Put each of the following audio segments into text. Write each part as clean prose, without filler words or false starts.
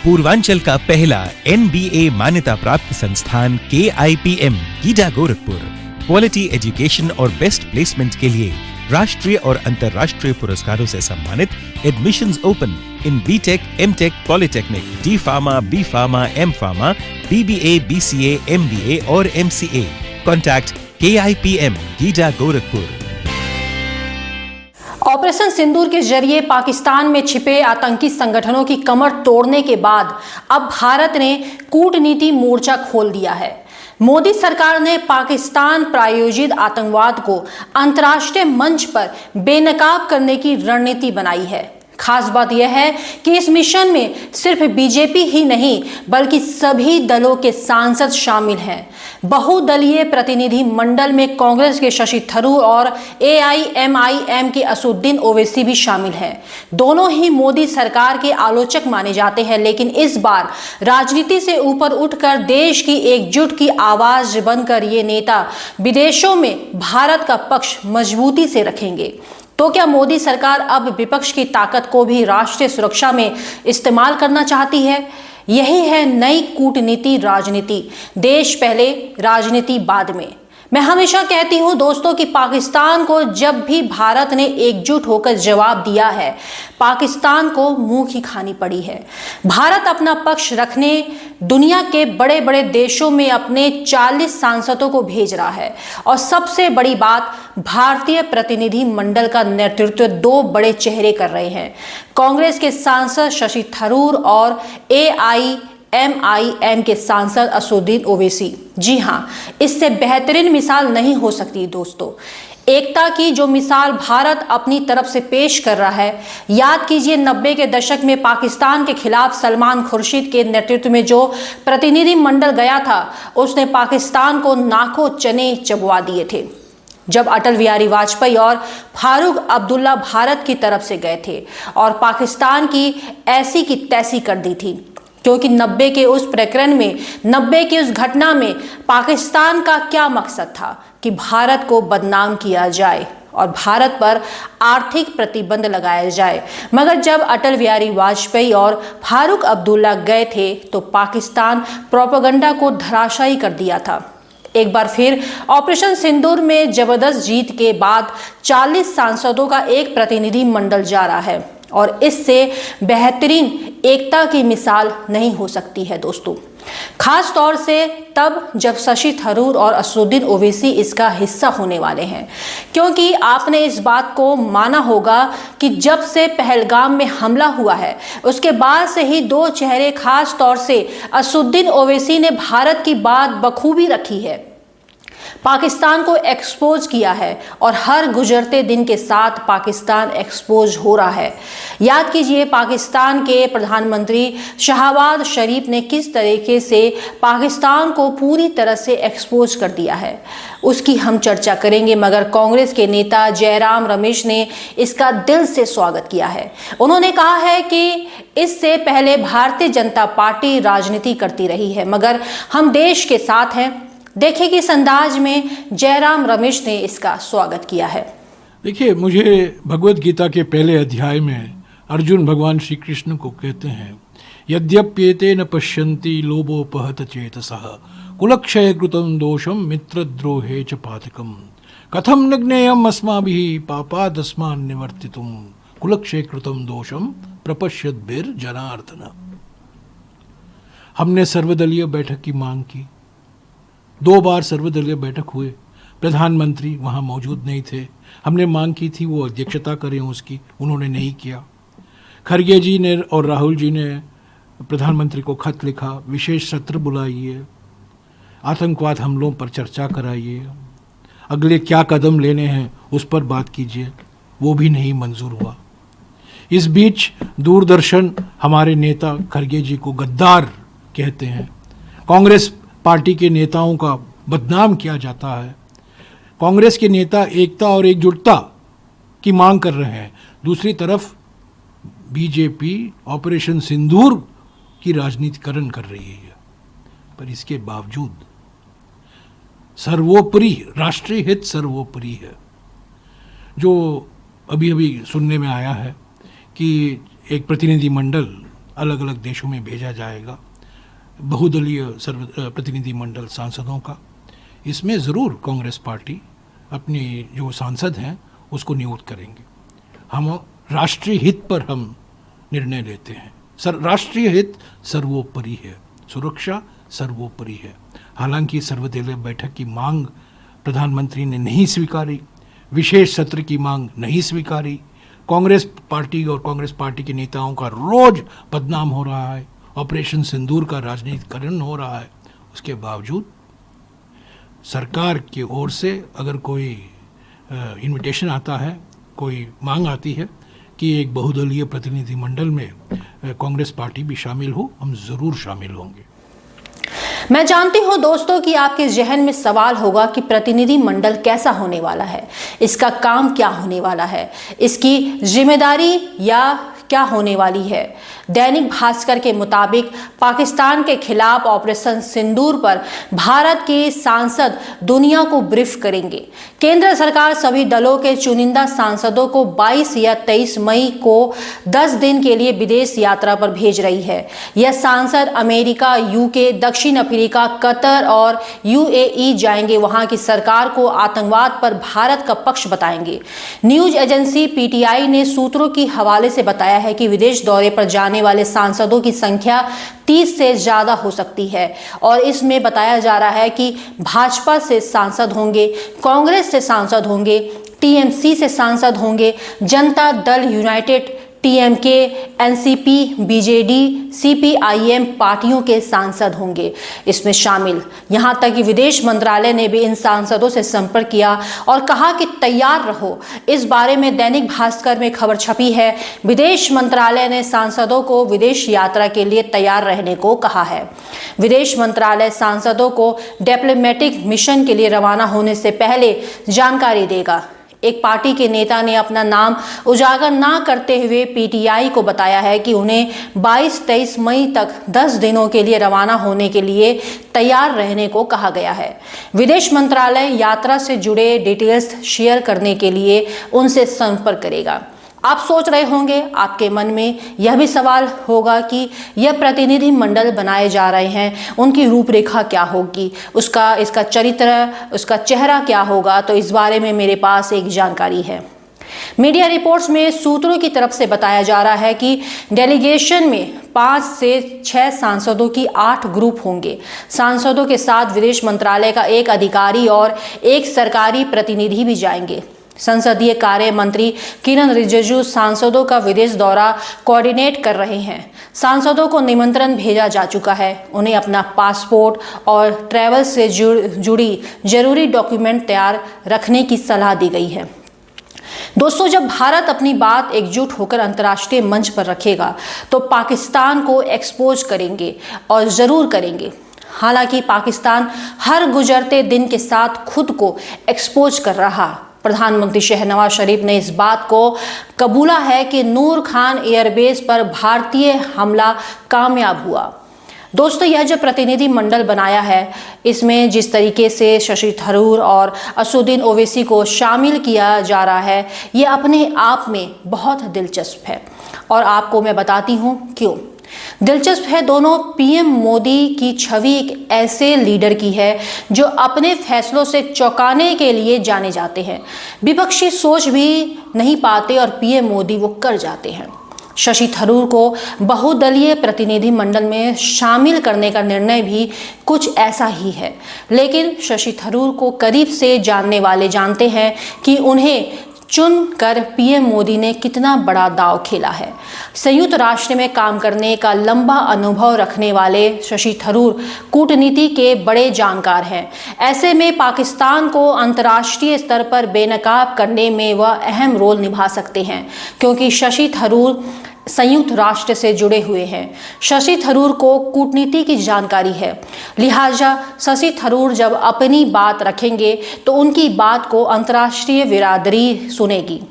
पूर्वांचल का पहला NBA मान्यता प्राप्त संस्थान KIPM GIDA Gorakhpur quality education और बेस्ट प्लेसमेंट के लिए राष्ट्रीय और अंतर्राष्ट्रीय पुरस्कारों से सम्मानित। Admissions open in BTech, MTech, polytechnic, D pharma, B pharma, M pharma, BBA, BCA, MBA और MCA। Contact KIPM GIDA Gorakhpur. Operation Sindoor के जरिए पाकिस्तान में छिपे आतंकी संगठनों की कमर तोड़ने के बाद अब भारत ने कूटनीति मोर्चा खोल दिया है। मोदी सरकार ने पाकिस्तान प्रायोजित आतंकवाद को अंतर्राष्ट्रीय मंच पर बेनकाब करने की रणनीति बनाई है। खास बात यह है कि इस मिशन में सिर्फ बीजेपी ही नहीं बल्कि सभी दलों के सांसद शामिल हैं। बहुदलीय प्रतिनिधि मंडल में कांग्रेस के शशि थरूर और AIMIM के असदुद्दीन ओवैसी भी शामिल हैं। दोनों ही मोदी सरकार के आलोचक माने जाते हैं, लेकिन इस बार राजनीति से ऊपर उठकर देश की एकजुट की आवाज बनकर ये नेता विदेशों में भारत का पक्ष मजबूती से रखेंगे। तो क्या मोदी सरकार अब विपक्ष की ताकत को भी राष्ट्रीय सुरक्षा में इस्तेमाल करना चाहती है? यही है नई कूटनीति राजनीति। देश पहले, राजनीति बाद में। मैं हमेशा कहती हूं दोस्तों कि पाकिस्तान को जब भी भारत ने एकजुट होकर जवाब दिया है, पाकिस्तान को मुंह की खानी पड़ी है। भारत अपना पक्ष रखने दुनिया के बड़े बड़े देशों में अपने 40 सांसदों को भेज रहा है। और सबसे बड़ी बात, भारतीय प्रतिनिधि मंडल का नेतृत्व दो बड़े चेहरे कर रहे हैं, कांग्रेस के सांसद शशि थरूर और AIMIM के सांसद असदुद्दीन ओवैसी। जी हाँ, इससे बेहतरीन मिसाल नहीं हो सकती दोस्तों। एकता की जो मिसाल भारत अपनी तरफ से पेश कर रहा है, याद कीजिए 90 के दशक में पाकिस्तान के खिलाफ सलमान खुर्शीद के नेतृत्व में जो प्रतिनिधि मंडल गया था, उसने पाकिस्तान को नाको चने चबवा दिए थे। जब अटल बिहारी वाजपेयी और फारूक अब्दुल्ला भारत की तरफ से गए थे और पाकिस्तान की ऐसी की तैसी कर दी थी, क्योंकि 90 के उस प्रकरण में, 90 की उस घटना में पाकिस्तान का क्या मकसद था कि भारत को बदनाम किया जाए और भारत पर आर्थिक प्रतिबंध लगाया जाए। मगर जब अटल बिहारी वाजपेयी और फारूक अब्दुल्ला गए थे तो पाकिस्तान प्रोपेगेंडा को धराशायी कर दिया था। एक बार फिर ऑपरेशन सिंदूर में जबरदस्त जीत के बाद 40 सांसदों का एक प्रतिनिधि मंडल जा रहा है और इससे बेहतरीन एकता की मिसाल नहीं हो सकती है दोस्तों। खास तौर से तब जब शशि थरूर और असदुद्दीन ओवैसी इसका हिस्सा होने वाले हैं, क्योंकि आपने इस बात को माना होगा कि जब से पहलगाम में हमला हुआ है उसके बाद से ही दो चेहरे, खास तौर से असदुद्दीन ओवैसी ने भारत की बात बखूबी रखी है, पाकिस्तान को एक्सपोज किया है और हर गुजरते दिन के साथ पाकिस्तान एक्सपोज हो रहा है। याद कीजिए पाकिस्तान के प्रधानमंत्री शहबाज शरीफ ने किस तरीके से पाकिस्तान को पूरी तरह से एक्सपोज कर दिया है, उसकी हम चर्चा करेंगे। मगर कांग्रेस के नेता जयराम रमेश ने इसका दिल से स्वागत किया है। उन्होंने कहा है कि इससे पहले भारतीय जनता पार्टी राजनीति करती रही है, मगर हम देश के साथ हैं। देखिए किस अंदाज में जयराम रमेश ने इसका स्वागत किया है। देखिए, मुझे भगवत गीता के पहले अध्याय में अर्जुन भगवान श्री कृष्ण को कहते हैं, यद्यप्येते न पश्यन्ति लोभोपहत चेतसः कुलक्षय कृतं दोषम मित्रद्रोहे च पातकम कथम न ज्ञेयम् अस्माभिः पापादस्मान् निवर्तितुं कुलक्षय कृतं दोषम प्रपश्यद्भिर्जनार्दन। हमने सर्वदलीय बैठक की मांग की, 2 बार सर्वदलीय बैठक हुए, प्रधानमंत्री वहाँ मौजूद नहीं थे। हमने मांग की थी वो अध्यक्षता करें उसकी, उन्होंने नहीं किया। खरगे जी ने और राहुल जी ने प्रधानमंत्री को खत लिखा, विशेष सत्र बुलाइए, आतंकवाद हमलों पर चर्चा कराइए, अगले क्या कदम लेने हैं उस पर बात कीजिए, वो भी नहीं मंजूर हुआ। इस बीच दूरदर्शन हमारे नेता खरगे जी को गद्दार कहते हैं, कांग्रेस पार्टी के नेताओं का बदनाम किया जाता है। कांग्रेस के नेता एकता और एकजुटता की मांग कर रहे हैं, दूसरी तरफ बीजेपी ऑपरेशन सिंदूर की राजनीतिकरण कर रही है। पर इसके बावजूद सर्वोपरि राष्ट्रीय हित सर्वोपरि है। जो अभी अभी सुनने में आया है कि एक प्रतिनिधि मंडल अलग अलग देशों में भेजा जाएगा, बहुदलीय प्रतिनिधिमंडल सांसदों का। इसमें ज़रूर कांग्रेस पार्टी अपनी जो सांसद हैं उसको नियुक्त करेंगे। हम राष्ट्रीय हित पर हम निर्णय लेते हैं। राष्ट्रीय हित सर्वोपरि है, सुरक्षा सर्वोपरि है। हालांकि सर्वदलीय बैठक की मांग प्रधानमंत्री ने नहीं स्वीकारी, विशेष सत्र की मांग नहीं स्वीकारी। कांग्रेस पार्टी और कांग्रेस पार्टी के नेताओं का रोज बदनाम हो रहा है, ऑपरेशन सिंदूर का राजनीतिकरण हो रहा है। उसके बावजूद सरकार की ओर से अगर कोई इनविटेशन आता है, कोई मांग आती है कि एक बहुदलीय प्रतिनिधिमंडल में कांग्रेस पार्टी भी शामिल हो, हम ज़रूर शामिल होंगे। मैं जानती हूं दोस्तों कि आपके जहन में सवाल होगा कि प्रतिनिधि मंडल कैसा होने वाला है, इसका काम क्या होने वाला है, इसकी जिम्मेदारी या क्या होने वाली है। दैनिक भास्कर के मुताबिक पाकिस्तान के खिलाफ ऑपरेशन सिंदूर पर भारत के सांसद दुनिया को ब्रीफ करेंगे। केंद्र सरकार सभी दलों के चुनिंदा सांसदों को 22 या 23 मई को 10 दिन के लिए विदेश यात्रा पर भेज रही है। यह सांसद अमेरिका, यूके, दक्षिण अफ्रीका, कतर और यूएई जाएंगे। वहां की सरकार को आतंकवाद पर भारत का पक्ष बताएंगे। न्यूज एजेंसी पीटीआई ने सूत्रों की हवाले से बताया है कि विदेश दौरे पर जाने वाले सांसदों की संख्या 30 से ज्यादा हो सकती है और इसमें बताया जा रहा है कि भाजपा से सांसद होंगे, कांग्रेस से सांसद होंगे, टीएमसी से सांसद होंगे, Janata Dal United, टीएमके, NCP, BJD, CPIM पार्टियों के सांसद होंगे इसमें शामिल। यहां तक कि विदेश मंत्रालय ने भी इन सांसदों से संपर्क किया और कहा कि तैयार रहो। इस बारे में दैनिक भास्कर में खबर छपी है। विदेश मंत्रालय ने सांसदों को विदेश यात्रा के लिए तैयार रहने को कहा है। विदेश मंत्रालय सांसदों को डिप्लोमेटिक मिशन के लिए रवाना होने से पहले जानकारी देगा। एक पार्टी के नेता ने अपना नाम उजागर ना करते हुए पीटीआई को बताया है कि उन्हें 22-23 मई तक 10 दिनों के लिए रवाना होने के लिए तैयार रहने को कहा गया है। विदेश मंत्रालय यात्रा से जुड़े डिटेल्स शेयर करने के लिए उनसे संपर्क करेगा। आप सोच रहे होंगे, आपके मन में यह भी सवाल होगा कि यह प्रतिनिधि मंडल बनाए जा रहे हैं, उनकी रूपरेखा क्या होगी, इसका चरित्र, उसका चेहरा क्या होगा। तो इस बारे में मेरे पास एक जानकारी है। मीडिया रिपोर्ट्स में सूत्रों की तरफ से बताया जा रहा है कि डेलीगेशन में 5 से 6 सांसदों की 8 ग्रुप होंगे। सांसदों के साथ विदेश मंत्रालय का एक अधिकारी और एक सरकारी प्रतिनिधि भी जाएंगे। संसदीय कार्य मंत्री किरण रिजिजू सांसदों का विदेश दौरा कोऑर्डिनेट कर रहे हैं। सांसदों को निमंत्रण भेजा जा चुका है। उन्हें अपना पासपोर्ट और ट्रैवल से जुड़ी जरूरी डॉक्यूमेंट तैयार रखने की सलाह दी गई है। दोस्तों, जब भारत अपनी बात एकजुट होकर अंतर्राष्ट्रीय मंच पर रखेगा तो पाकिस्तान को एक्सपोज करेंगे और जरूर करेंगे। हालांकि पाकिस्तान हर गुजरते दिन के साथ खुद को एक्सपोज कर रहा। प्रधानमंत्री शहनवाज शरीफ ने इस बात को कबूला है कि नूर खान एयरबेस पर भारतीय हमला कामयाब हुआ। दोस्तों, यह जो प्रतिनिधि मंडल बनाया है, इसमें जिस तरीके से शशि थरूर और असदुद्दीन ओवैसी को शामिल किया जा रहा है, यह अपने आप में बहुत दिलचस्प है और आपको मैं बताती हूँ क्यों दिलचस्प है। दोनों पीएम मोदी की छवि एक ऐसे लीडर की है जो अपने फैसलों से चौंकाने के लिए जाने जाते हैं। विपक्षी सोच भी नहीं पाते और पीएम मोदी वो कर जाते हैं। शशि थरूर को बहुदलीय प्रतिनिधि मंडल में शामिल करने का निर्णय भी कुछ ऐसा ही है। लेकिन शशि थरूर को करीब से जानने वाले जानते हैं कि उन्हें चुनकर पीएम मोदी ने कितना बड़ा दांव खेला है। संयुक्त राष्ट्र में काम करने का लंबा अनुभव रखने वाले शशि थरूर कूटनीति के बड़े जानकार हैं। ऐसे में पाकिस्तान को अंतर्राष्ट्रीय स्तर पर बेनकाब करने में वह अहम रोल निभा सकते हैं, क्योंकि शशि थरूर संयुक्त राष्ट्र से जुड़े हुए हैं। शशि थरूर को कूटनीति की जानकारी है, लिहाजा शशि थरूर जब अपनी बात रखेंगे तो उनकी बात को अंतर्राष्ट्रीय बिरादरी सुनेगी।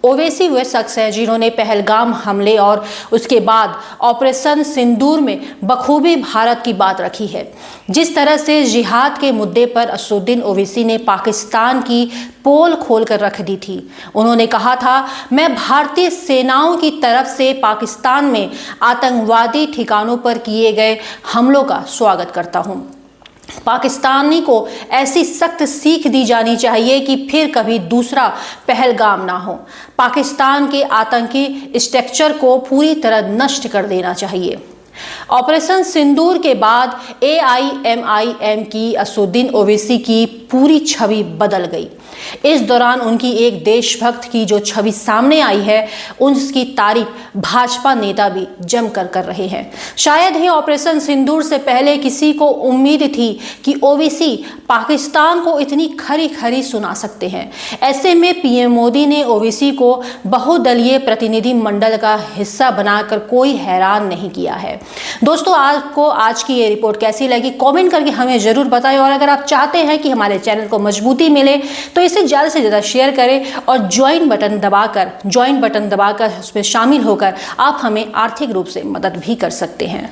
ओवैसी वे शख्स हैं जिन्होंने पहलगाम हमले और उसके बाद ऑपरेशन सिंदूर में बखूबी भारत की बात रखी है। जिस तरह से जिहाद के मुद्दे पर असदुद्दीन ओवैसी ने पाकिस्तान की पोल खोल कर रख दी थी। उन्होंने कहा था, मैं भारतीय सेनाओं की तरफ से पाकिस्तान में आतंकवादी ठिकानों पर किए गए हमलों का स्वागत करता हूं। पाकिस्तानी को ऐसी सख्त सीख दी जानी चाहिए कि फिर कभी दूसरा पहलगाम ना हो। पाकिस्तान के आतंकी स्ट्रक्चर को पूरी तरह नष्ट कर देना चाहिए। ऑपरेशन सिंदूर के बाद AIMIM की असदुद्दीन ओवैसी की पूरी छवि बदल गई। इस दौरान उनकी एक देशभक्त की जो छवि सामने आई है, उसकी तारीफ भाजपा नेता भी जमकर कर रहे हैं। शायद ही ऑपरेशन सिंदूर से पहले किसी को उम्मीद थी कि ओवैसी पाकिस्तान को इतनी खरी खरी सुना सकते हैं। ऐसे में PM मोदी ने ओवैसी को बहुदलीय प्रतिनिधि मंडल का हिस्सा बनाकर कोई हैरान नहीं किया है। दोस्तों, आपको आज की ये रिपोर्ट कैसी लगी कमेंट करके हमें जरूर बताएं, और अगर आप चाहते हैं कि हमारे चैनल को मजबूती मिले तो इसे ज़्यादा से ज़्यादा शेयर करें और ज्वाइन बटन दबाकर उसमें शामिल होकर आप हमें आर्थिक रूप से मदद भी कर सकते हैं।